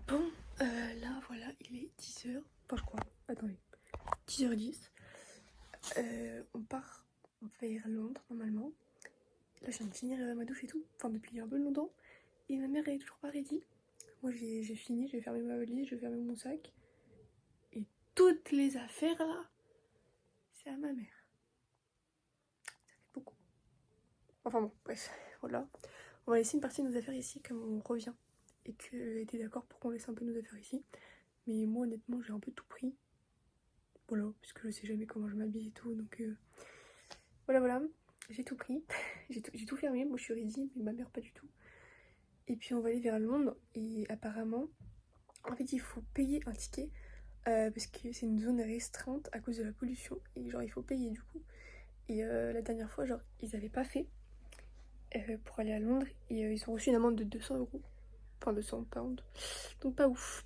Bon, là voilà, il est 10h, enfin je crois, attendez, 10h10. On part vers Londres normalement. Là je viens de finir ma douche et tout, enfin depuis un peu longtemps. Et ma mère elle est toujours pas ready. Moi j'ai fini, j'ai fermé ma valise, j'ai fermé mon sac. Et toutes les affaires là, c'est à ma mère. Ça fait beaucoup. Enfin bon, bref, voilà. On va laisser une partie de nos affaires ici comme on revient. Et qu'elle était d'accord pour qu'on laisse un peu nos affaires ici. Mais moi honnêtement j'ai un peu tout pris. Voilà, parce que je sais jamais comment je m'habille et tout, donc voilà, j'ai tout pris, j'ai tout fermé, moi je suis ready, mais ma mère pas du tout. Et puis on va aller vers Londres, et apparemment, en fait il faut payer un ticket, parce que c'est une zone restreinte à cause de la pollution, et genre il faut payer du coup. Et la dernière fois, genre ils avaient pas fait pour aller à Londres, et ils ont reçu une amende de 200€, enfin 200 pounds, donc pas ouf.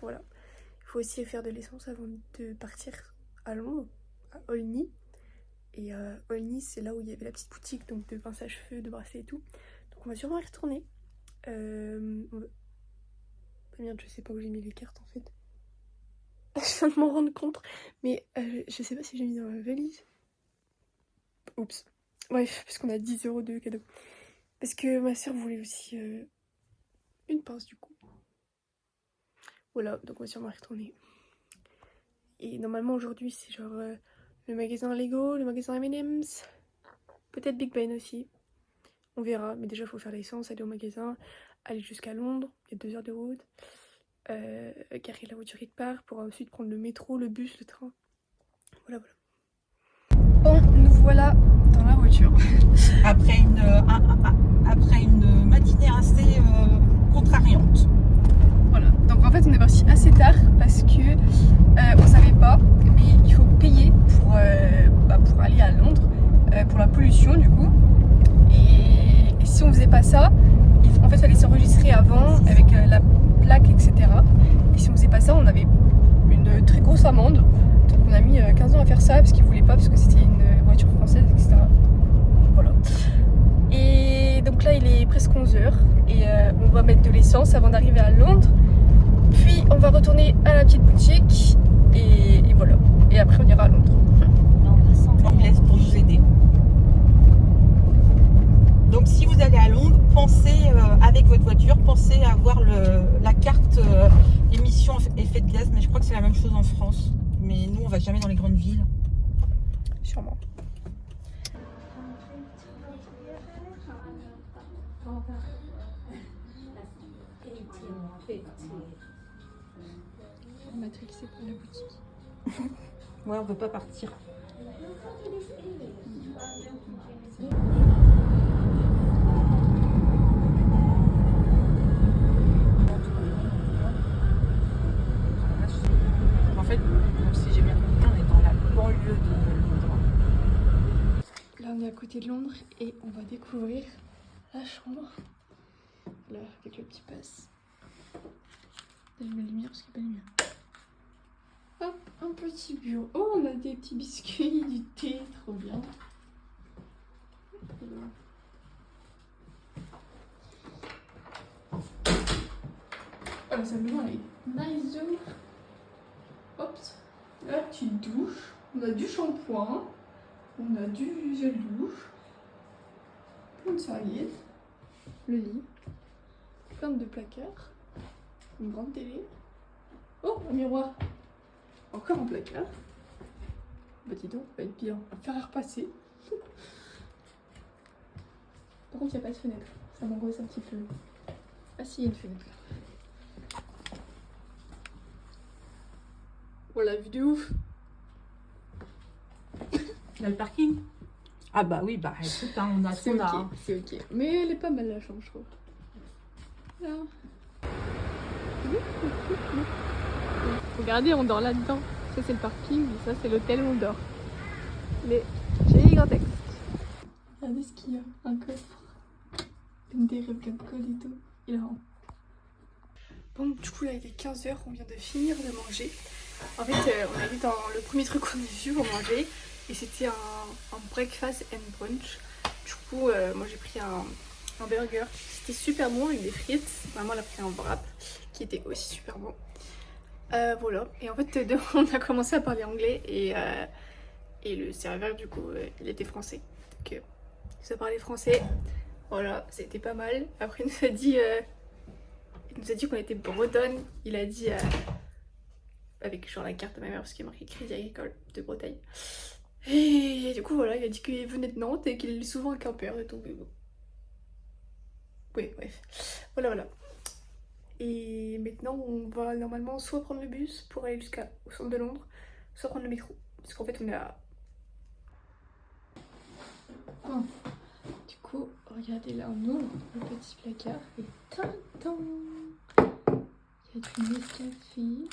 Voilà, il faut aussi faire de l'essence avant de partir à Londres, à Olney. Et Olney, c'est là où il y avait la petite boutique donc de pince à cheveux, de bracelets et tout. Donc on va sûrement y retourner. Merde, je sais pas où j'ai mis les cartes en fait. Je viens de m'en rendre compte. Mais je sais pas si j'ai mis dans ma valise. Oups. Bref, parce qu'on a 10€ de cadeau. Parce que ma soeur voulait aussi une pince du coup. Voilà, donc on va sûrement y retourner. Et normalement aujourd'hui c'est genre le magasin Lego, le magasin M&M's. Peut-être Big Ben aussi. On verra, mais déjà il faut faire l'essence, aller au magasin, aller jusqu'à Londres, il y a 2 heures de route, garer la voiture quelque part pour ensuite prendre le métro, le bus, le train. Voilà. Bon, nous voilà dans la voiture. Après une matinée assez contrariante. Voilà, donc en fait on est parti assez tard parce que on savait pas, mais il faut payer pour aller à Londres, pour la pollution du coup. Et si on faisait pas ça, en fait il fallait s'enregistrer avant avec la plaque, etc. Et si on faisait pas ça, on avait une très grosse amende. Donc on a mis 15 ans à faire ça parce qu'ils voulaient pas, parce que c'était une voiture française, etc. Voilà. Et donc là il est presque 11h et on va mettre de l'essence avant d'arriver à Londres. Puis on va retourner à la petite boutique et voilà. Et après on ira à Londres. Anglaise pour vous aider. Donc si vous allez à Londres, pensez avec votre voiture, pensez à avoir la carte émission effet de gaz, mais je crois que c'est la même chose en France. Mais nous on va jamais dans les grandes villes. Sûrement. Matrixé pour la boutique. Ouais, on veut pas partir. En fait, si j'ai bien compris, on est dans la banlieue de Londres. Là on est à côté de Londres et on va découvrir la chambre. Là avec le petit pass. J'allume la lumière parce qu'il n'y a pas de lumière. Hop, un petit bureau. Oh, on a des petits biscuits, du thé, trop bien. Ah, la salle de bain elle est nice. Hop, la petite douche. On a du shampoing. On a du gel douche. Plein de serviettes. Le lit. Plein de placards. Une grande télé. Oh, un miroir. Encore un placard. Bah dis donc, va être bien. On va faire à repasser. Par contre, il n'y a pas de fenêtre. Ça m'angoisse un petit peu. Ah si, il y a une fenêtre là. Voilà, vue de ouf. Il y a le parking. Ah bah oui, bah écoute, hein, on a C'est son ok, art. c'est ok. Mais elle est pas mal la chambre, je trouve. Là. Regardez, on dort là-dedans. Ça c'est le parking, et ça c'est l'hôtel où on dort. Mais gigantesque. Regardez ce qu'il y a, un coffre. Une des rêves de code et tout. Il est rend. Bon, du coup là il est 15h, on vient de finir de manger. En fait, on a été dans le premier truc qu'on a vu pour manger. Et c'était un breakfast and brunch. Du coup, moi j'ai pris un burger. C'était super bon avec des frites. Maman elle a pris un wrap. qui était aussi super bon. Voilà, et en fait on a commencé à parler anglais et le serveur du coup il était français. Donc il nous a parlé français, voilà, c'était pas mal. Après il nous a dit qu'on était bretonne, il a dit avec genre la carte de ma mère parce qu'il y a marqué Crédit Agricole de Bretagne. Et du coup voilà, il a dit qu'il venait de Nantes et qu'il est souvent à Quimper et tout. Mais bon. Oui, bref. Voilà, voilà. Et maintenant, on va normalement soit prendre le bus pour aller jusqu'au centre de Londres, soit prendre le métro. Parce qu'en fait, on est à... Bon. Du coup, regardez là, on ouvre le petit placard et tintin. Il y a du Nescafé,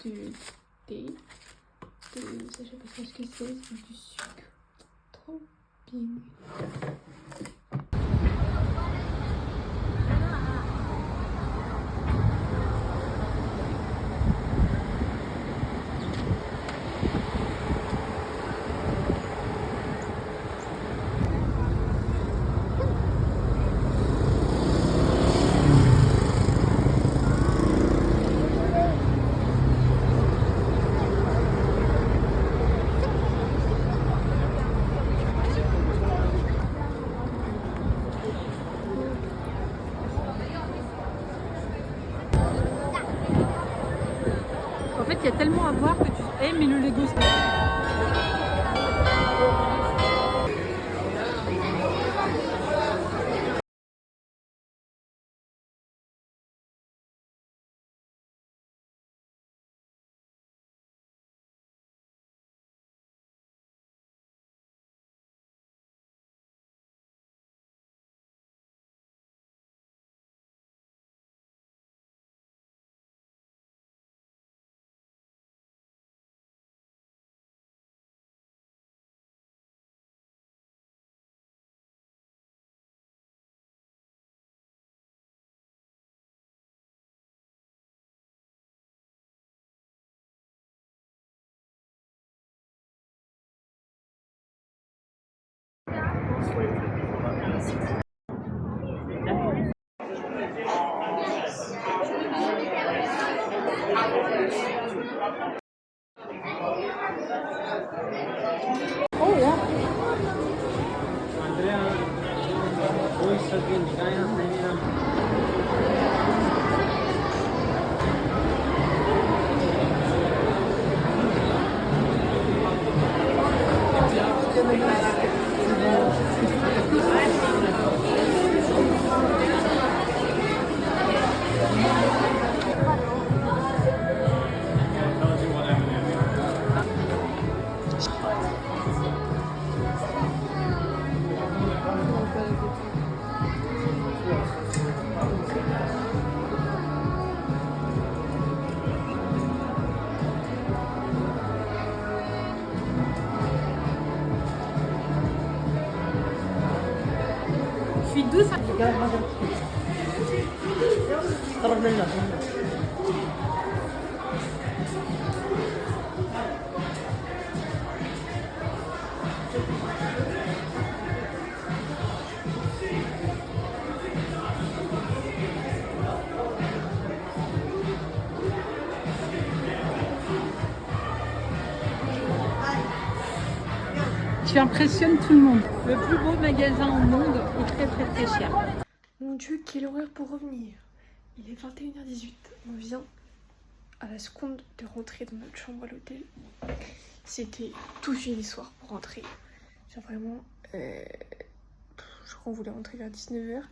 du thé, ça je sais pas ce que c'est du sucre. Trop bien. En fait, il y a tellement à voir que tu... Eh, mais le Lego, c'est... Oh ja. Andrea, wo ist das denn? Je suis douce. Tu impressionnes tout le monde. Le plus beau magasin au monde est très très très cher. Mon Dieu, quelle horreur pour revenir. Il est 21h18. On vient à la seconde de rentrer dans notre chambre à l'hôtel. C'était toute une histoire pour rentrer. Genre vraiment... je crois qu'on voulait rentrer vers 19h.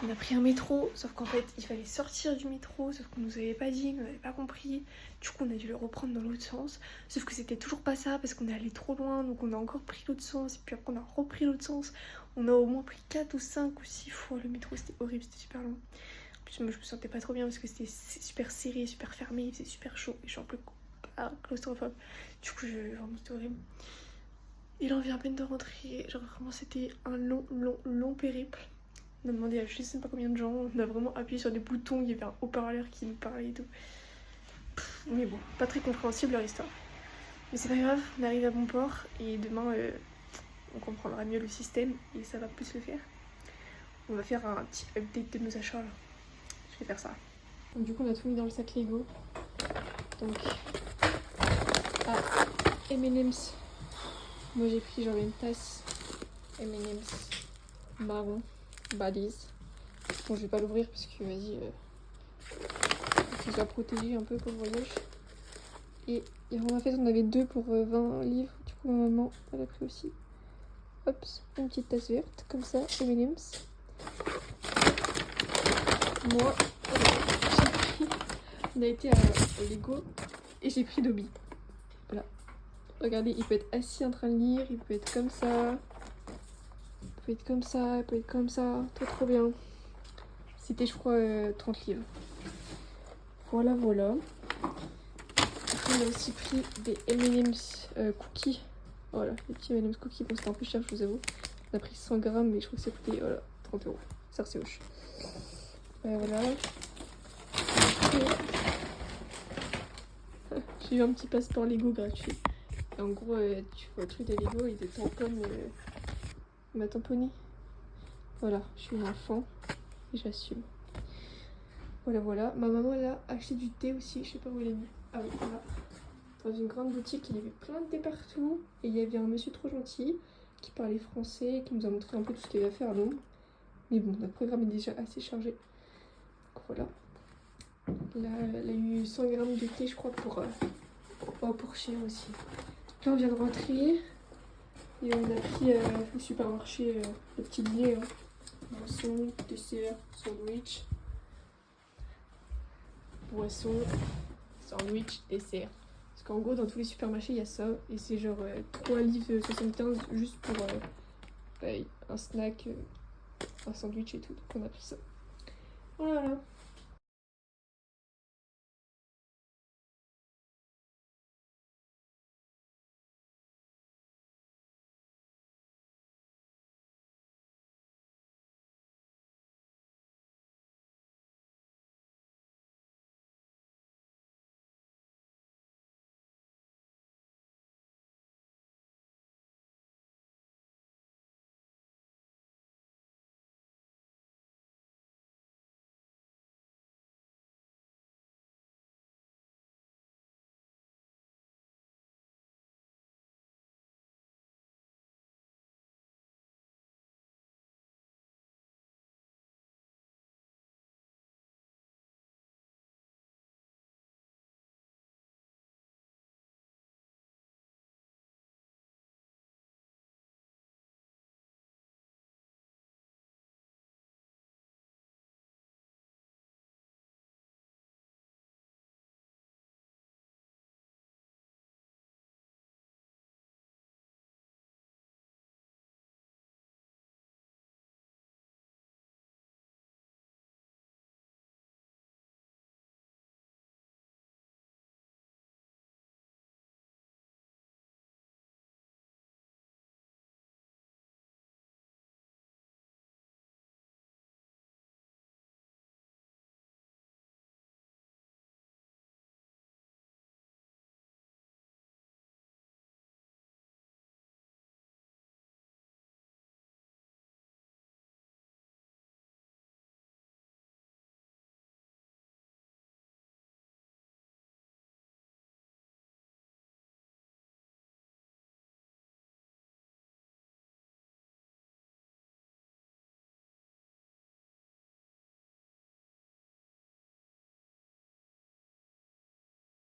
On a pris un métro, sauf qu'en fait, il fallait sortir du métro, sauf qu'on nous avait pas dit, on n'avait pas compris. Du coup, on a dû le reprendre dans l'autre sens. Sauf que c'était toujours pas ça, parce qu'on est allé trop loin, donc on a encore pris l'autre sens. Et puis après, on a repris l'autre sens. On a au moins pris 4 ou 5 ou 6 fois le métro, c'était horrible, c'était super long. En plus, moi, je me sentais pas trop bien parce que c'était super serré, super fermé, il faisait super chaud. Et je suis un peu claustrophobe. Du coup, vraiment, c'était horrible. Il en vient à peine de rentrer. Genre, vraiment, c'était un long périple. On a demandé à je sais pas combien de gens, on a vraiment appuyé sur des boutons, il y avait un haut-parleur qui nous parlait et tout. Mais bon, pas très compréhensible leur histoire. Mais c'est pas grave, on arrive à bon port et demain on comprendra mieux le système et ça va plus le faire. On va faire un petit update de nos achats là. Je vais faire ça. Donc, du coup, on a tout mis dans le sac Lego. Donc, M&M's. Moi, j'ai pris genre une tasse M&M's marron, Baddies. Bon, je vais pas l'ouvrir parce que, vas-y, faut qu'il soit protégé un peu pour le voyage. Et en fait, on avait 2 pour 20 livres. Du coup, ma maman, elle a pris aussi. Hop, une petite tasse verte, comme ça, M&M's. Moi, j'ai pris... On a été à Lego et j'ai pris Dobby. Voilà. Regardez, il peut être assis en train de lire, il peut être comme ça. Il peut être comme ça, il peut être comme ça. Trop bien. C'était, je crois, 30 livres. Voilà. Après, on a aussi pris des M&M's cookies. Voilà, les petits M&M's cookies. Bon, c'était un peu cher, je vous avoue. On a pris 100 grammes, mais je crois que ça coûtait 30 €. Ça, c'est hoche. Voilà. J'ai eu un petit passeport Lego gratuit. Et en gros, tu vois, le truc des Lego, ils tamponnent ma tamponnée. Voilà, je suis une enfant et j'assume. Voilà. Ma maman, elle a acheté du thé aussi, je sais pas où elle est mis. Ah oui, voilà. Dans une grande boutique, il y avait plein de thé partout. Et il y avait un monsieur trop gentil qui parlait français, qui nous a montré un peu tout ce qu'il y avait à faire à Londres. Mais bon, notre programme est déjà assez chargé. Donc voilà. Là, elle a eu 100 grammes de thé, je crois, pour cher aussi. Là, on vient de rentrer. Et on a pris au supermarché le petit dîner. Boisson, dessert, sandwich. Boisson, sandwich, dessert. Parce qu'en gros, dans tous les supermarchés, il y a ça. Et c'est genre 3 livres 75 juste pour un snack, un sandwich et tout. Donc on a pris ça. Voilà.